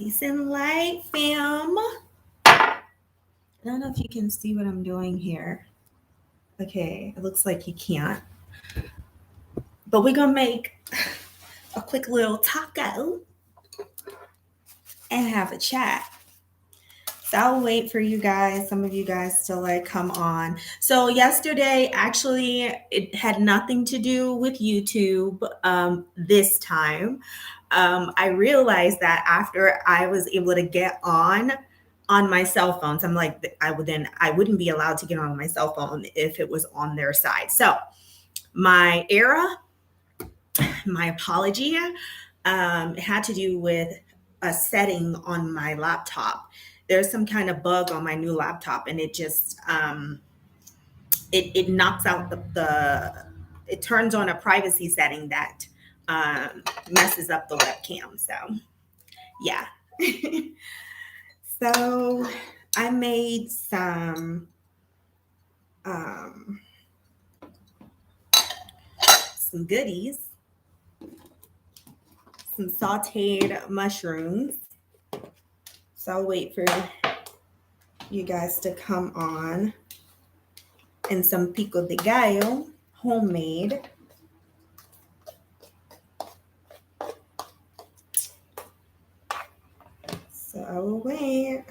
Peace and light, fam. I don't know if you can see what I'm doing here. Okay, it looks like you can't. But we're going to make a quick little taco and have a chat. So I'll wait for you guys, some of you guys to come on. So yesterday, actually, it had nothing to do with YouTube this time. I realized that after I was able to get on my cell phones, I'm like, I wouldn't be allowed to get on my cell phone if it was on their side. So my apology, it had to do with a setting on my laptop. There's some kind of bug on my new laptop, and it just it knocks out it turns on a privacy setting that messes up the webcam. So yeah. So I made some goodies, some sauteed mushrooms. So I'll wait for you guys to come on. And some pico de gallo, homemade. So I will wait.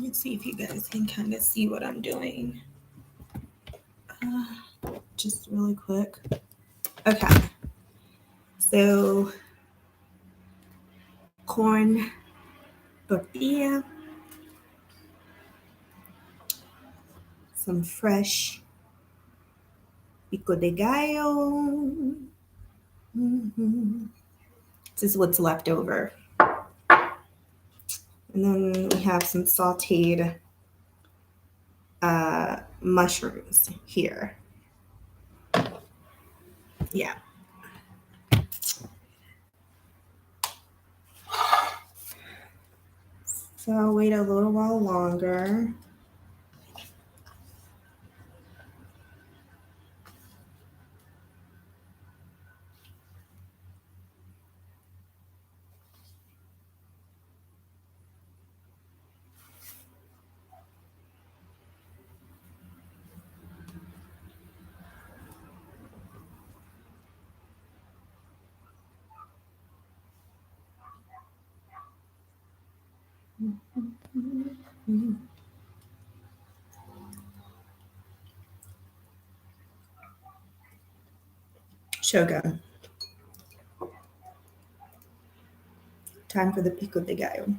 Let's see if you guys can kind of see what I'm doing. Just really quick. Okay. So corn tortilla, some fresh pico de gallo. This is what's left over. And then we have some sauteed mushrooms here. Yeah. So I'll wait a little while longer. Shogun. Time for the pico de gallo.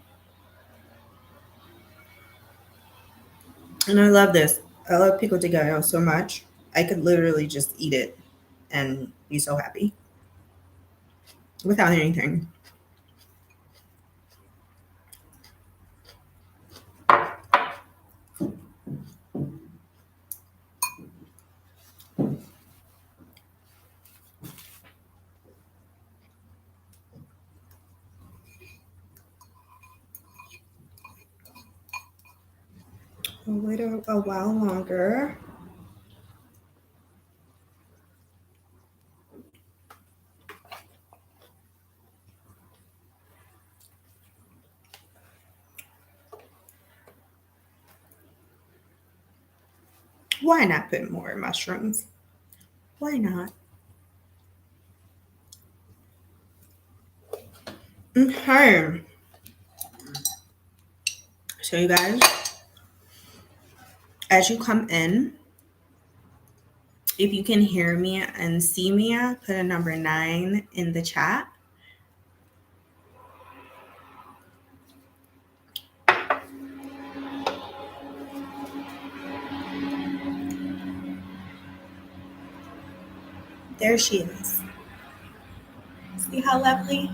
And I love this. I love pico de gallo so much. I could literally just eat it and be so happy without anything. I'll wait a while longer. Why not put more mushrooms? Why not? Okay. So you guys, as you come in, if you can hear me and see me, put a number 9 in the chat. There she is. See how lovely?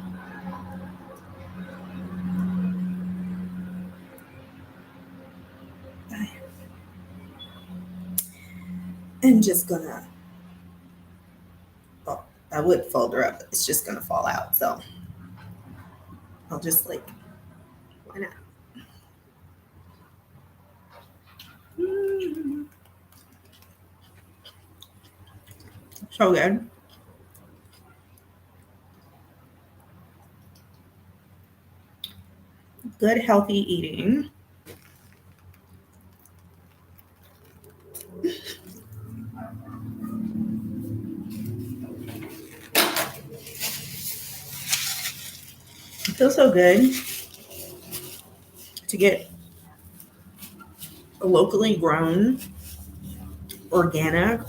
I'm just gonna, oh, I would fold her up, but it's just gonna fall out. So I'll just like, why not? So good. Good, healthy eating. It feels so good to get locally grown, organic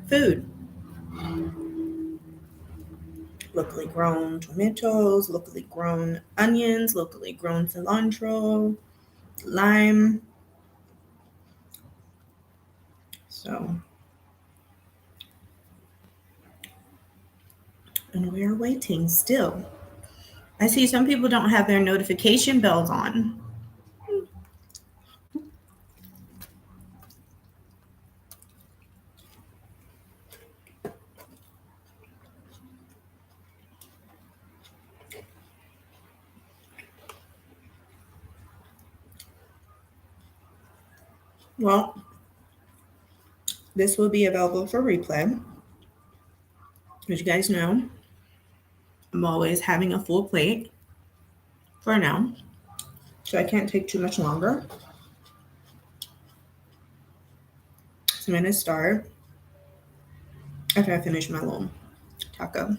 food. Locally grown tomatoes, locally grown onions, locally grown cilantro, lime. So, and we're waiting still. I see some people don't have their notification bells on. Well, this will be available for replay. As you guys know, I'm always having a full plate for now, so I can't take too much longer. So I'm going to start after I finish my little taco.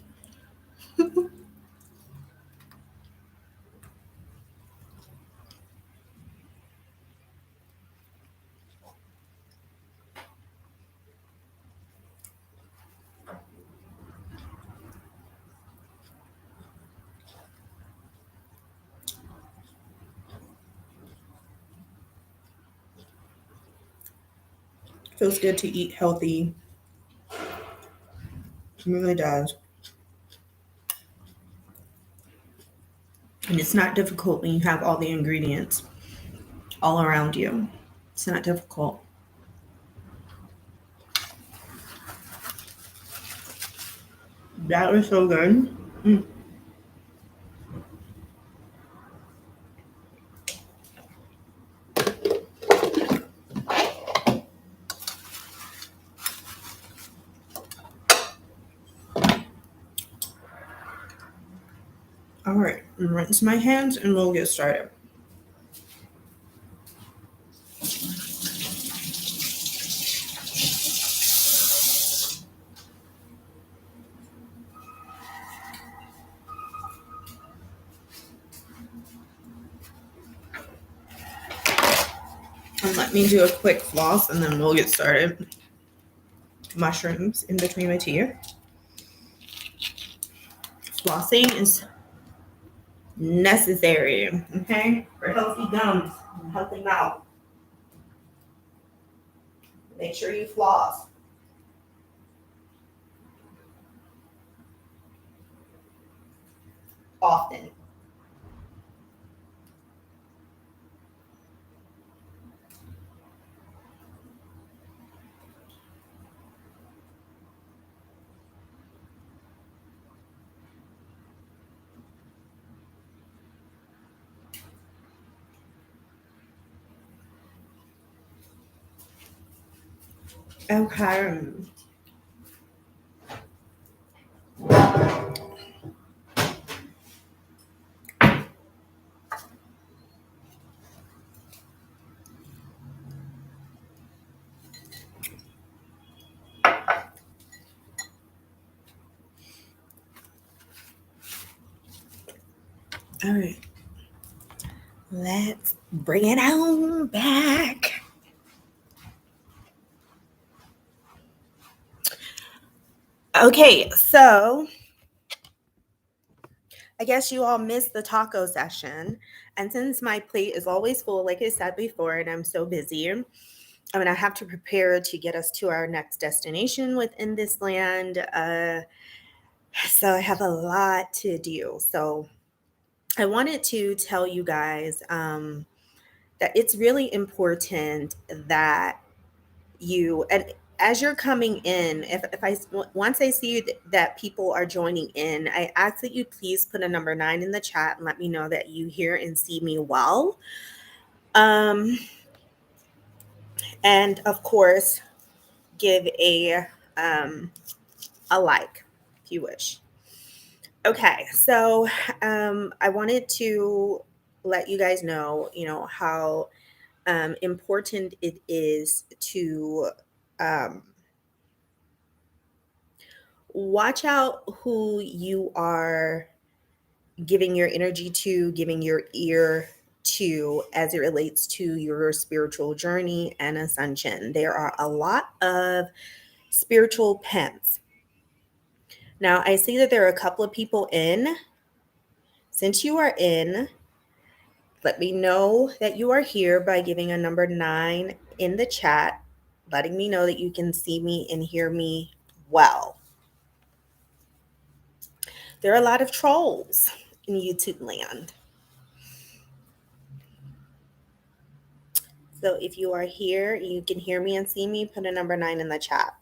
Feels good to eat healthy. It really does. And it's not difficult when you have all the ingredients all around you. It's not difficult. That was so good. All right, rinse my hands and we'll get started. And let me do a quick floss and then we'll get started. Mushrooms in between my teeth. Flossing is necessary, okay, for healthy gums and healthy mouth. Make sure you floss. Often. Okay. All right. Let's bring it on back. Okay, so I guess you all missed the taco session. And since my plate is always full, like I said before, and I'm so busy, I mean, I have to prepare to get us to our next destination within this land. So I have a lot to do. So I wanted to tell you guys that it's really important that you, and as you're coming in, if I once I see that people are joining in, I ask that you please put a number 9 in the chat and let me know that you hear and see me well. Um, and of course, give um, a like if you wish. Okay, so I wanted to let you guys know, how important it is to um, watch out who you are giving your energy to, giving your ear to as it relates to your spiritual journey and ascension. There are a lot of spiritual pimps. Now, I see that there are a couple of people in. Since you are in, let me know that you are here by giving a number 9 in the chat, letting me know that you can see me and hear me well. There are a lot of trolls in YouTube land. So if you are here, you can hear me and see me, put a number 9 in the chat.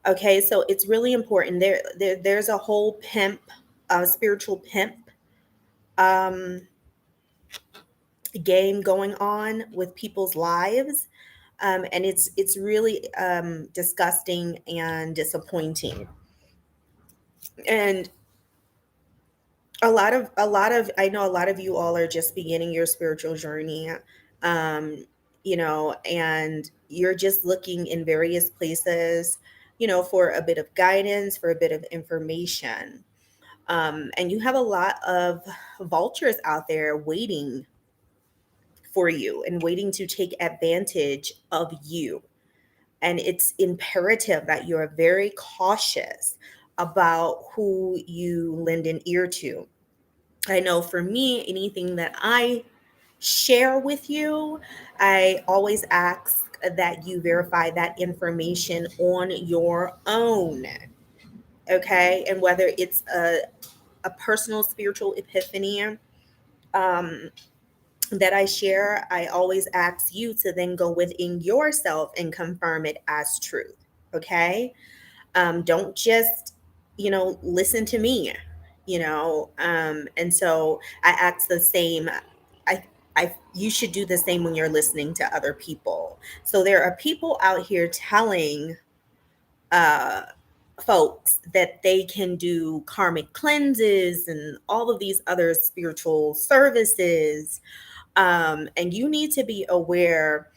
Okay, so it's really important. There's a whole pimp, spiritual pimp um, game going on with people's lives. And it's really disgusting and disappointing. And a lot of I know a lot of you all are just beginning your spiritual journey, um, and you're just looking in various places, for a bit of guidance, for a bit of information. And you have a lot of vultures out there waiting for you and waiting to take advantage of you. And it's imperative that you're very cautious about who you lend an ear to. I know for me, anything that I share with you, I always ask that you verify that information on your own. Okay. And whether it's a personal spiritual epiphany um, that I share, I always ask you to then go within yourself and confirm it as truth. Okay. Don't just, listen to me, and so I ask the same. You should do the same when you're listening to other people. So there are people out here telling uh, folks that they can do karmic cleanses and all of these other spiritual services. And you need to be aware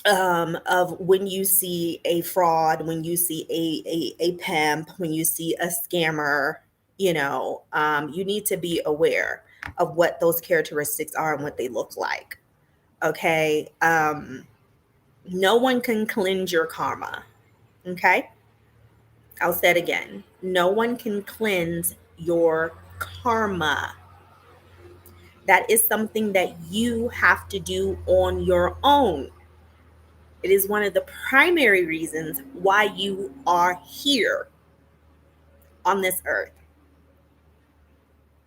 of when you see a fraud, when you see a pimp, when you see a scammer, you need to be aware of what those characteristics are and what they look like. Okay. No one can cleanse your karma. Okay. I'll say it again. No one can cleanse your karma. That is something that you have to do on your own. It is one of the primary reasons why you are here on this earth.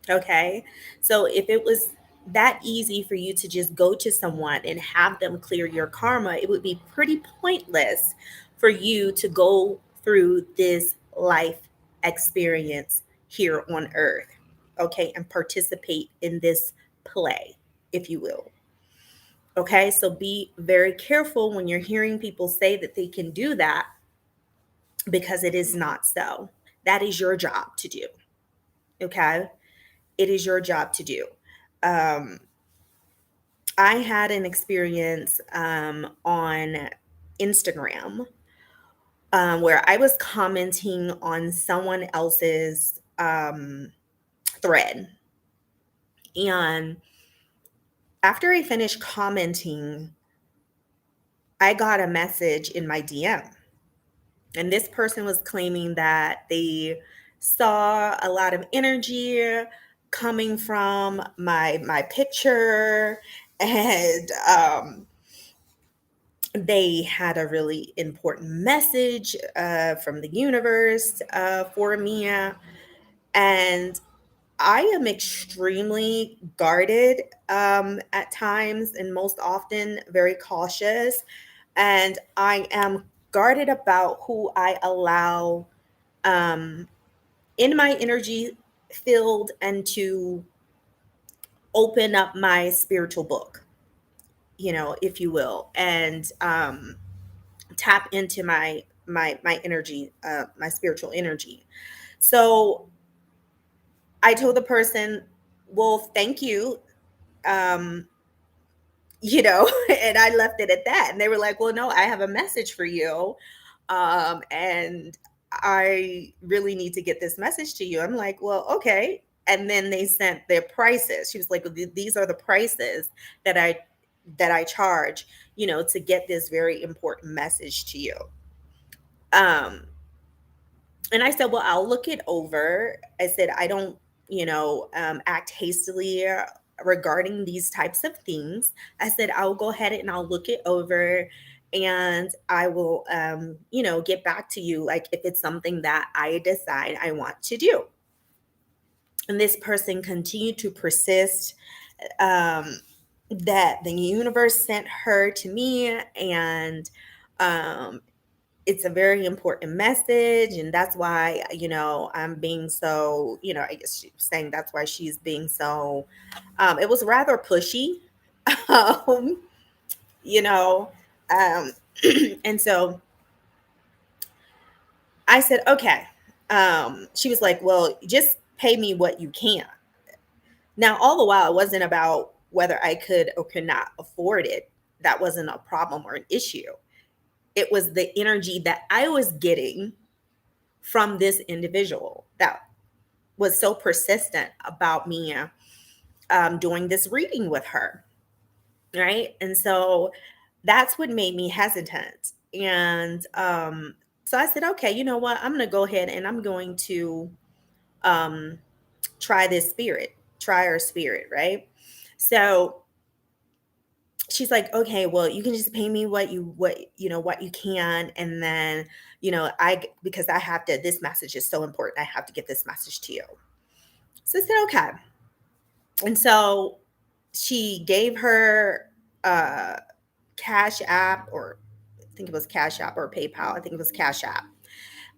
Okay. So if it was that easy for you to just go to someone and have them clear your karma, it would be pretty pointless for you to go through this life experience here on earth. Okay. And participate in this play, if you will. Okay. So be very careful when you're hearing people say that they can do that, because it is not so. That is your job to do. Okay. It is your job to do. Um, I had an experience on Instagram where I was commenting on someone else's thread. And after I finished commenting, I got a message in my DM. And this person was claiming that they saw a lot of energy coming from my picture, and they had a really important message from the universe for me. And I am extremely guarded at times, and most often very cautious. And I am guarded about who I allow um, in my energy field and to open up my spiritual book, if you will, and tap into my energy, my spiritual energy. So I told the person, well, thank you. Um, and I left it at that. And they were like, well, no, I have a message for you. And I really need to get this message to you. I'm like, well, okay. And then they sent their prices. She was like, well, these are the prices that I charge, to get this very important message to you. Um, and I said, well, I'll look it over. I said, I don't, act hastily regarding these types of things. I said, I'll go ahead and I'll look it over, and I will, get back to you, like if it's something that I decide I want to do. And this person continued to persist, um, that the universe sent her to me, and um, it's a very important message, and that's why, I'm being so, I guess she was saying that's why she's being so, it was rather pushy. um you know um and so I said, okay. She was like, well, just pay me what you can. Now, all the while, it wasn't about whether I could or could not afford it. That wasn't a problem or an issue. It was the energy that I was getting from this individual that was so persistent about me doing this reading with her. Right. And so that's what made me hesitant. And so I said, okay, you know what? I'm going to go ahead and I'm going to um, try this spirit, try her spirit. Right. So she's like, okay, well, you can just pay me what you can. And then, because I have to, this message is so important. I have to get this message to you. So I said, okay. And so she gave her uh, Cash App, or I think it was Cash App or PayPal. I think it was Cash App.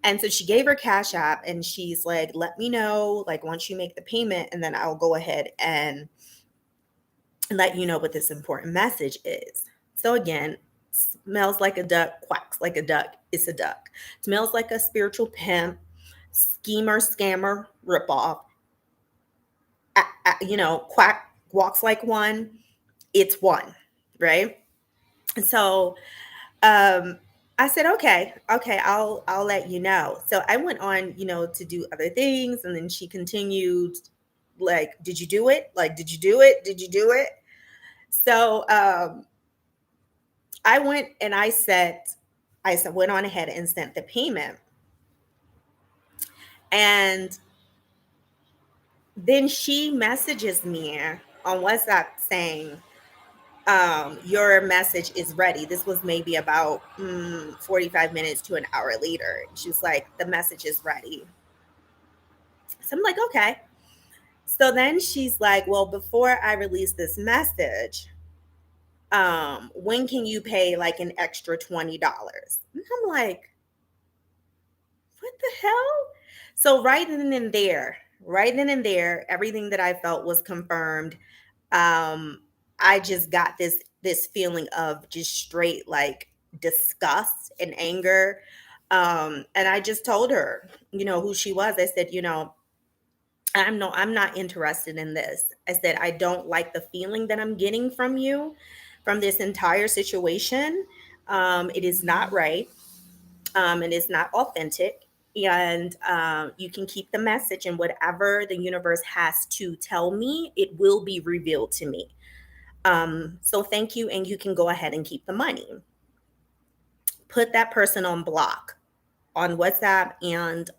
And so she gave her Cash App, and she's like, let me know, like, once you make the payment, and then I'll go ahead and let you know what this important message is. So again, smells like a duck, quacks like a duck. It's a duck. Smells like a spiritual pimp, schemer, scammer, ripoff. Quack walks like one. It's one, right? And so I said, okay, I'll let you know. So I went on, to do other things, and then she continued, like, did you do it? Like, did you do it? Did you do it? So I went and went on ahead and sent the payment. And then she messages me on WhatsApp saying, your message is ready. This was maybe about 45 minutes to an hour later. She was like, the message is ready. So I'm like, okay. So then she's like, well, before I release this message, when can you pay like an extra $20? And I'm like, what the hell? So right then and there, everything that I felt was confirmed. I just got this feeling of just straight like disgust and anger. And I just told her, who she was. I said, I'm not interested in this. I said, I don't like the feeling that I'm getting from you, from this entire situation. It is not right. And it's not authentic. And you can keep the message, and whatever the universe has to tell me, it will be revealed to me. So thank you, and you can go ahead and keep the money. Put that person on block on WhatsApp and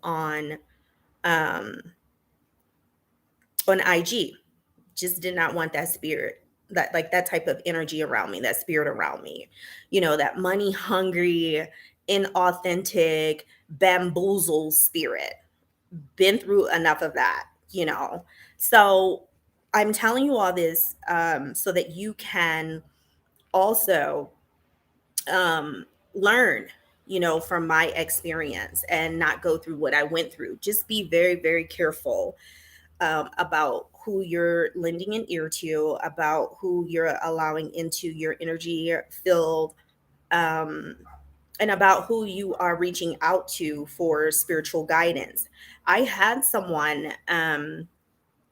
um, on IG. Just did not want that spirit that type of energy around me, that spirit around me, that money hungry, inauthentic, bamboozled spirit. Been through enough of that. So I'm telling you all this so that you can also learn, from my experience and not go through what I went through. Just be very, very careful about who you're lending an ear to, about who you're allowing into your energy field, um, and about who you are reaching out to for spiritual guidance. I had someone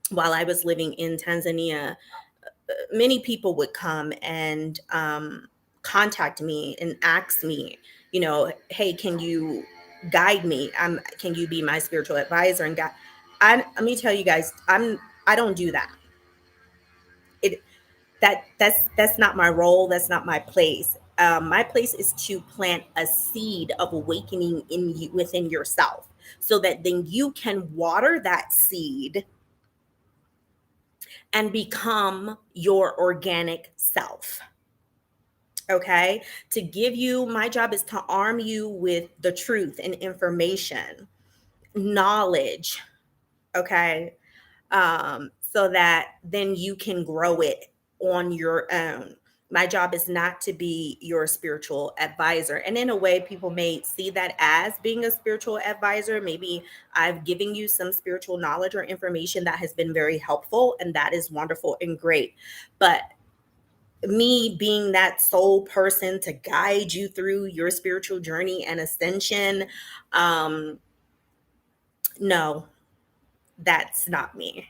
while I was living in Tanzania. Many people would come and contact me and ask me, hey, can you guide me? Can you be my spiritual advisor and guide? Let me tell you guys, I don't do that. It that's not my role. That's not my place. My place is to plant a seed of awakening in you, within yourself, so that then you can water that seed and become your organic self. Okay. To give you, my job is to arm you with the truth and information, knowledge. Okay. So that then you can grow it on your own. My job is not to be your spiritual advisor. And in a way, people may see that as being a spiritual advisor. Maybe I've given you some spiritual knowledge or information that has been very helpful, and that is wonderful and great. But me being that sole person to guide you through your spiritual journey and ascension, um, no, that's not me.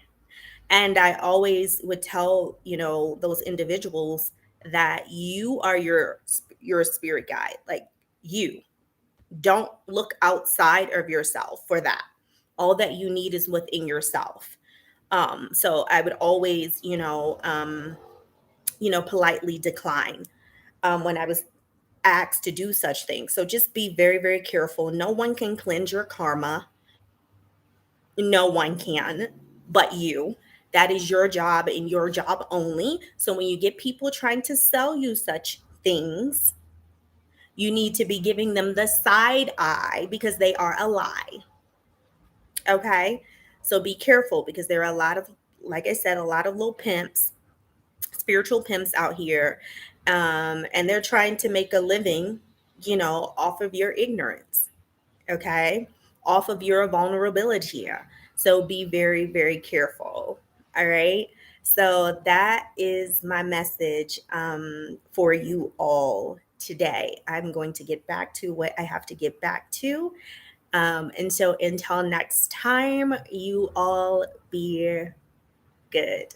And I always would tell, those individuals that you are your spirit guide. Like, you don't look outside of yourself for that. All that you need is within yourself. So I would always, politely decline when I was asked to do such things. So just be very, very careful. No one can cleanse your karma. No one can but you. That is your job and your job only. So when you get people trying to sell you such things, you need to be giving them the side eye because they are a lie. Okay. So be careful, because there are a lot of, like I said, a lot of little pimps, spiritual pimps out here. And they're trying to make a living, off of your ignorance. Okay, off of your vulnerability. So be very, very careful. All right. So that is my message for you all today. I'm going to get back to what I have to get back to. And so until next time, you all be good.